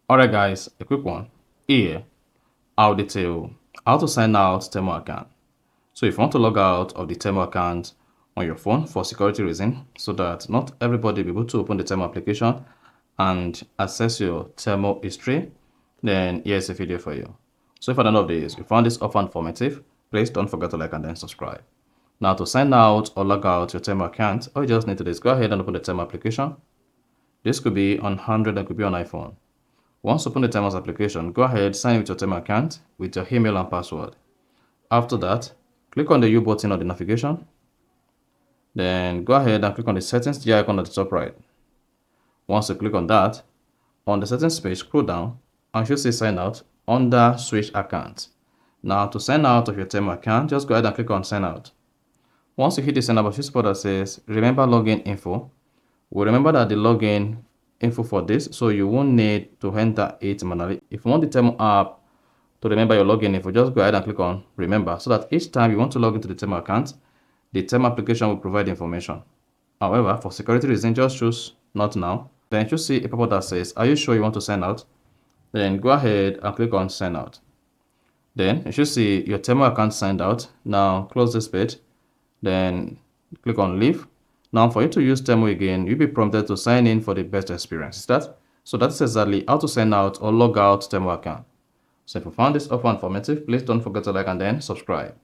Alright guys, a quick one. Here, I'll detail how to sign out Temu account. So if you want to log out of the Temu account on your phone for security reason, so that not everybody will be able to open the Temu application and access your Temu history, then here's a video for you. So if at the end of this, you found this offer informative, please don't forget to like and then subscribe. Now to sign out or log out your Temu account, all you just need to do is go ahead and open the Temu application. This could be on Android and could be on iPhone. Once you open the Temu's application, go ahead, sign in with your Temu account with your email and password. After that, click on the U button on the navigation. Then go ahead and click on the settings gear icon at the top right. Once you click on that, on the settings page, scroll down and you should say sign out under switch account. Now to sign out of your Temu account, just go ahead and click on sign out. Once you hit the sign out button, spot that says remember login info. We'll remember that the login info for this, so you won't need to enter it manually. If you want the Temu app to remember your login info, just go ahead and click on remember, so that each time you want to log into the Temu account, the Temu application will provide information. However, for security reasons, just choose not now. Then you should see a pop-up that says, are you sure you want to sign out? Then go ahead and click on sign out. Then you should see your Temu account signed out. Now close this page. Then click on leave. Now for you to use Temu again, you'll be prompted to sign in for the best experience. So that's exactly how to sign out or log out Temu account. So if you found this offer informative, please don't forget to like and then subscribe.